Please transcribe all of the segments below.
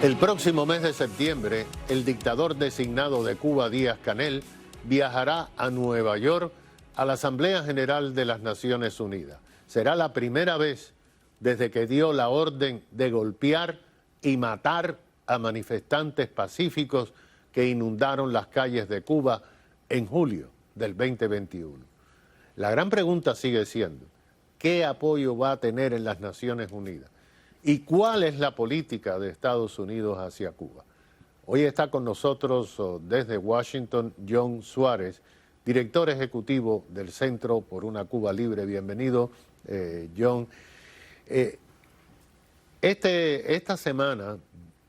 El próximo mes de septiembre, el dictador designado de Cuba, Díaz-Canel, viajará a Nueva York a la Asamblea General de las Naciones Unidas. Será la primera vez desde que dio la orden de golpear y matar a manifestantes pacíficos que inundaron las calles de Cuba en julio del 2021. La gran pregunta sigue siendo, ¿qué apoyo va a tener en las Naciones Unidas? ¿Y cuál es la política de Estados Unidos hacia Cuba? Hoy está con nosotros desde Washington John Suárez, director ejecutivo del Centro por una Cuba Libre. Bienvenido, John. Esta semana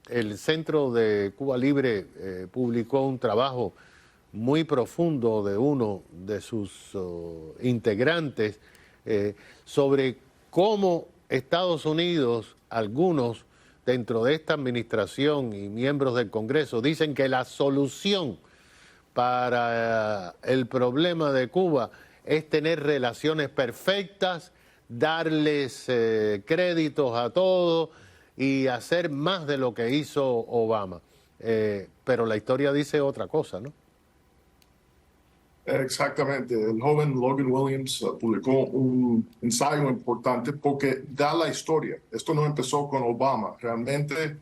el Centro de Cuba Libre publicó un trabajo muy profundo de uno de sus integrantes sobre cómo Estados Unidos, algunos dentro de esta administración y miembros del Congreso, dicen que la solución para el problema de Cuba es tener relaciones perfectas, darles créditos a todos y hacer más de lo que hizo Obama. Pero la historia dice otra cosa, ¿no? Exactamente. El joven Logan Williams publicó un ensayo importante porque da la historia. Esto no empezó con Obama, realmente,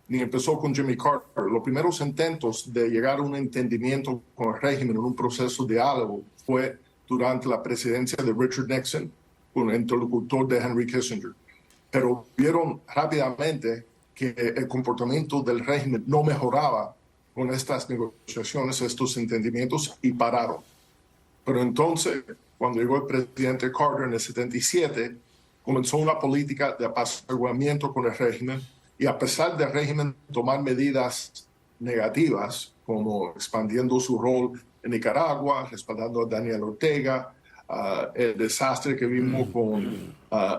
ni empezó con Jimmy Carter. Los primeros intentos de llegar a un entendimiento con el régimen en un proceso de diálogo fue durante la presidencia de Richard Nixon, un interlocutor de Henry Kissinger. Pero vieron rápidamente que el comportamiento del régimen no mejoraba con estas negociaciones, estos entendimientos, y pararon. Pero entonces, cuando llegó el presidente Carter en el 77, comenzó una política de apaciguamiento con el régimen, y a pesar del régimen tomar medidas negativas, como expandiendo su rol en Nicaragua, respaldando a Daniel Ortega, el desastre que vimos con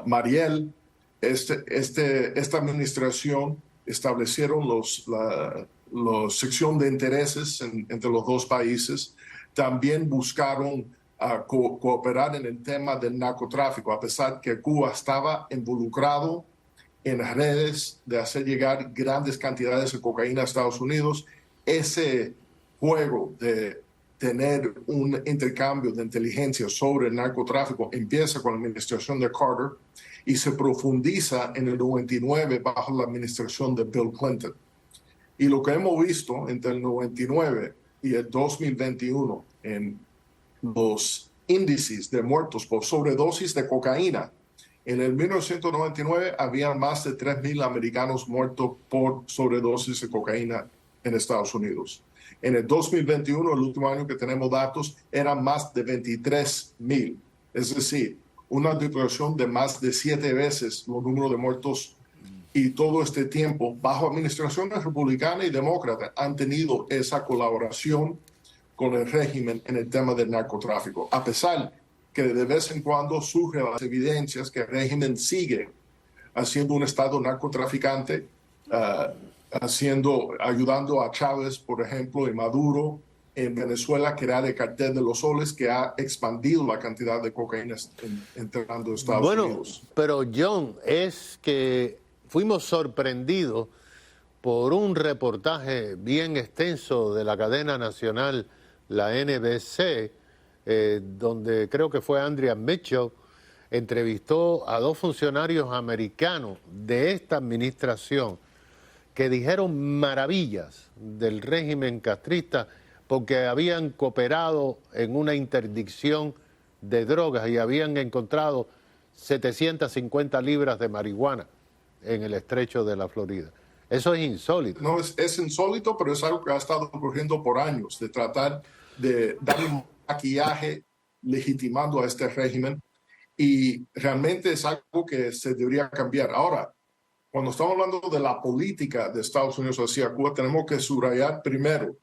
Mariel, esta administración establecieron la sección de intereses entre los dos países. También buscaron cooperar en el tema del narcotráfico, a pesar que Cuba estaba involucrado en redes de hacer llegar grandes cantidades de cocaína a Estados Unidos. Ese juego de tener un intercambio de inteligencia sobre el narcotráfico empieza con la administración de Carter y se profundiza en el 99 bajo la administración de Bill Clinton. Y lo que hemos visto entre el 99 y el 2021 en los índices de muertos por sobredosis de cocaína, en el 1999 había más de 3,000 americanos muertos por sobredosis de cocaína en Estados Unidos. En el 2021, el último año que tenemos datos, eran más de 23,000. Es decir, una duplicación de más de 7 veces los números de muertos. Y todo este tiempo, bajo administraciones republicanas y demócratas, han tenido esa colaboración con el régimen en el tema del narcotráfico, a pesar que de vez en cuando surgen las evidencias que el régimen sigue haciendo un estado narcotraficante, ayudando a Chávez, por ejemplo, y Maduro en Venezuela a crear el cartel de los soles, que ha expandido la cantidad de cocaína entrando a Estados Unidos. Pero John, es que fuimos sorprendidos por un reportaje bien extenso de la cadena nacional, la NBC, donde creo que fue Andrea Mitchell, entrevistó a 2 funcionarios americanos de esta administración que dijeron maravillas del régimen castrista porque habían cooperado en una interdicción de drogas y habían encontrado 750 libras de marihuana en el estrecho de la Florida. Eso es insólito. No, es insólito, pero es algo que ha estado ocurriendo por años, de tratar de dar un maquillaje legitimando a este régimen, y realmente es algo que se debería cambiar. Ahora, cuando estamos hablando de la política de Estados Unidos hacia Cuba, tenemos que subrayar primero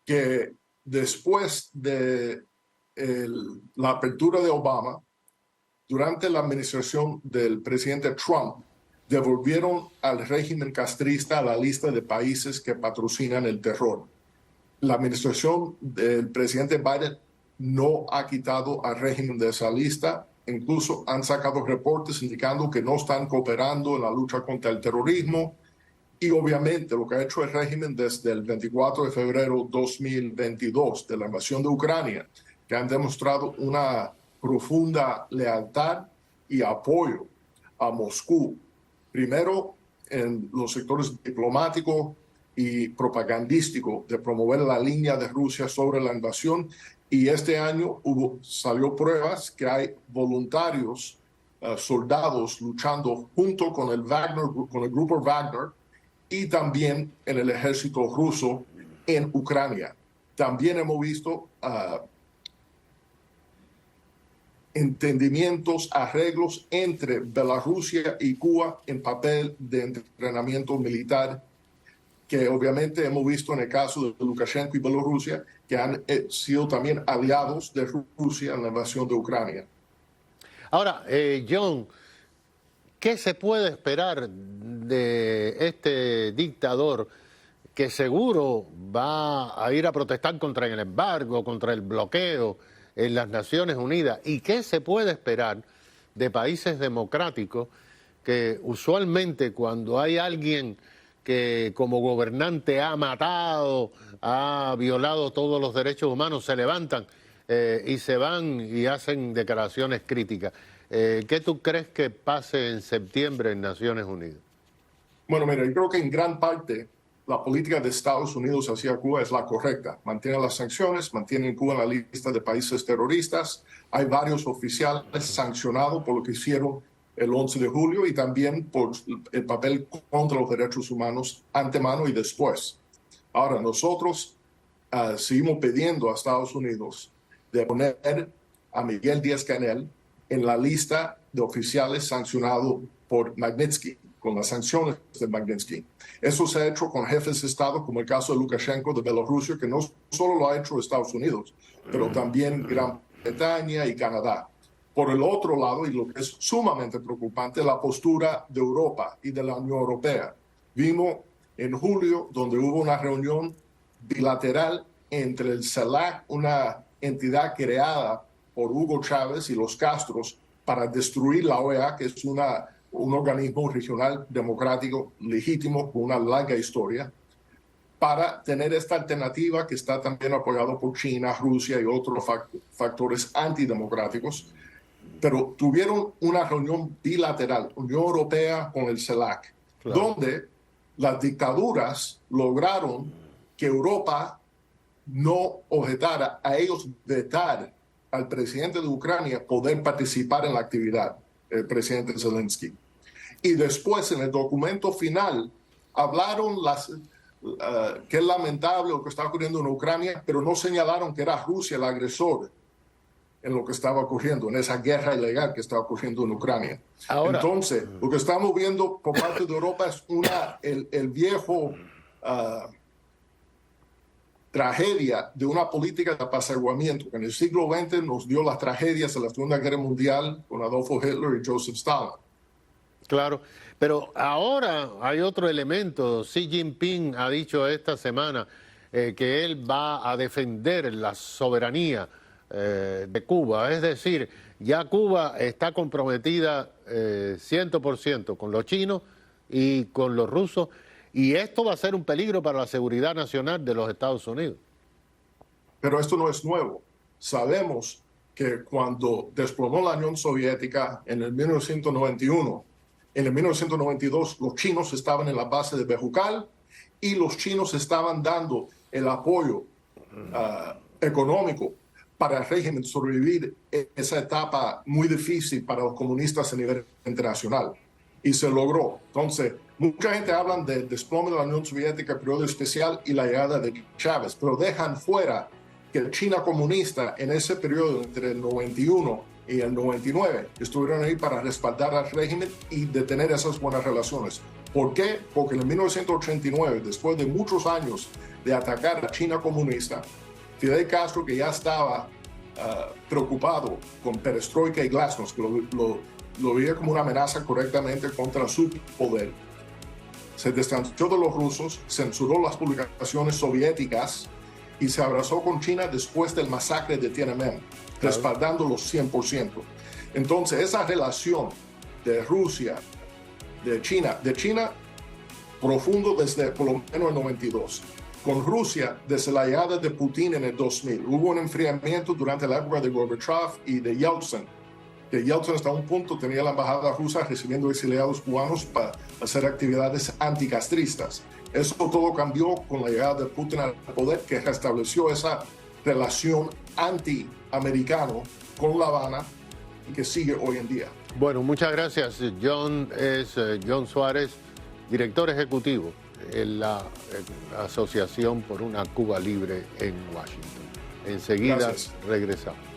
que después de la apertura de Obama, durante la administración del presidente Trump, devolvieron al régimen castrista a la lista de países que patrocinan el terror. La administración del presidente Biden no ha quitado al régimen de esa lista. Incluso han sacado reportes indicando que no están cooperando en la lucha contra el terrorismo. Y obviamente lo que ha hecho el régimen desde el 24 de febrero 2022 de la invasión de Ucrania, que han demostrado una profunda lealtad y apoyo a Moscú, primero en los sectores diplomáticos y propagandístico de promover la línea de Rusia sobre la invasión, y este año salió pruebas que hay voluntarios, soldados luchando junto con el Wagner, con el grupo Wagner, y también en el ejército ruso en Ucrania. También hemos visto entendimientos, arreglos entre Bielorrusia y Cuba en papel de entrenamiento militar, que obviamente hemos visto en el caso de Lukashenko y Bielorrusia, que han sido también aliados de Rusia en la invasión de Ucrania. Ahora, John, ¿qué se puede esperar de este dictador que seguro va a ir a protestar contra el embargo, contra el bloqueo en las Naciones Unidas? ¿Y qué se puede esperar de países democráticos que usualmente cuando hay alguien que como gobernante ha matado, ha violado todos los derechos humanos, se levantan y se van y hacen declaraciones críticas? ¿Qué tú crees que pase en septiembre en Naciones Unidas? Bueno, mira, yo creo que en gran parte la política de Estados Unidos hacia Cuba es la correcta. Mantiene las sanciones, mantiene Cuba en la lista de países terroristas. Hay varios oficiales sancionados por lo que hicieron el 11 de julio y también por el papel contra los derechos humanos antemano y después. Ahora, nosotros seguimos pidiendo a Estados Unidos de poner a Miguel Díaz-Canel en la lista de oficiales sancionados por Magnitsky, con las sanciones de Magnitsky. Eso se ha hecho con jefes de Estado, como el caso de Lukashenko de Bielorrusia, que no solo lo ha hecho Estados Unidos, pero también Gran Bretaña y Canadá. Por el otro lado, y lo que es sumamente preocupante, la postura de Europa y de la Unión Europea. Vimos en julio, donde hubo una reunión bilateral entre el CELAC, una entidad creada por Hugo Chávez y los Castros para destruir la OEA, que es un organismo regional democrático legítimo con una larga historia, para tener esta alternativa que está también apoyado por China, Rusia y otros factores antidemocráticos. Pero tuvieron una reunión bilateral, Unión Europea con el CELAC, claro, donde las dictaduras lograron que Europa no objetara, a ellos vetar al presidente de Ucrania poder participar en la actividad, el presidente Zelensky. Y después, en el documento final, hablaron que es lamentable lo que está ocurriendo en Ucrania, pero no señalaron que era Rusia el agresor en lo que estaba ocurriendo, en esa guerra ilegal que estaba ocurriendo en Ucrania. Ahora, entonces, lo que estamos viendo por parte de Europa es el viejo tragedia de una política de apaciguamiento que en el siglo XX nos dio las tragedias de la Segunda Guerra Mundial con Adolfo Hitler y Joseph Stalin. Claro, pero ahora hay otro elemento. Xi Jinping ha dicho esta semana que él va a defender la soberanía de Cuba. Es decir, ya Cuba está comprometida 100% con los chinos y con los rusos, y esto va a ser un peligro para la seguridad nacional de los Estados Unidos. Pero esto no es nuevo. Sabemos que cuando desplomó la Unión Soviética en el 1991, en el 1992 los chinos estaban en la base de Bejucal y los chinos estaban dando el apoyo económico para el régimen sobrevivir esa etapa muy difícil para los comunistas a nivel internacional. Y se logró. Entonces, mucha gente habla del desplome de la Unión Soviética, periodo especial, y la llegada de Chávez, pero dejan fuera que China comunista en ese periodo entre el 91 y el 99 estuvieron ahí para respaldar al régimen y detener esas buenas relaciones. ¿Por qué? Porque en 1989, después de muchos años de atacar a China comunista, Fidel Castro, que ya estaba preocupado con perestroika y glasnost, que lo veía como una amenaza correctamente contra su poder, se distanció de los rusos, censuró las publicaciones soviéticas y se abrazó con China después del masacre de Tiananmen, respaldándolos 100%. Entonces, esa relación de Rusia, de China profundo desde por lo menos el 92. Con Rusia, desde la llegada de Putin en el 2000, hubo un enfriamiento durante la época de Gorbachev y de Yeltsin, que Yeltsin hasta un punto tenía la embajada rusa recibiendo exiliados cubanos para hacer actividades anticastristas. Eso todo cambió con la llegada de Putin al poder, que restableció esa relación anti-americano con La Habana y que sigue hoy en día. Bueno, muchas gracias. John es John Suárez, director ejecutivo en la Asociación por una Cuba Libre en Washington. Enseguida regresamos.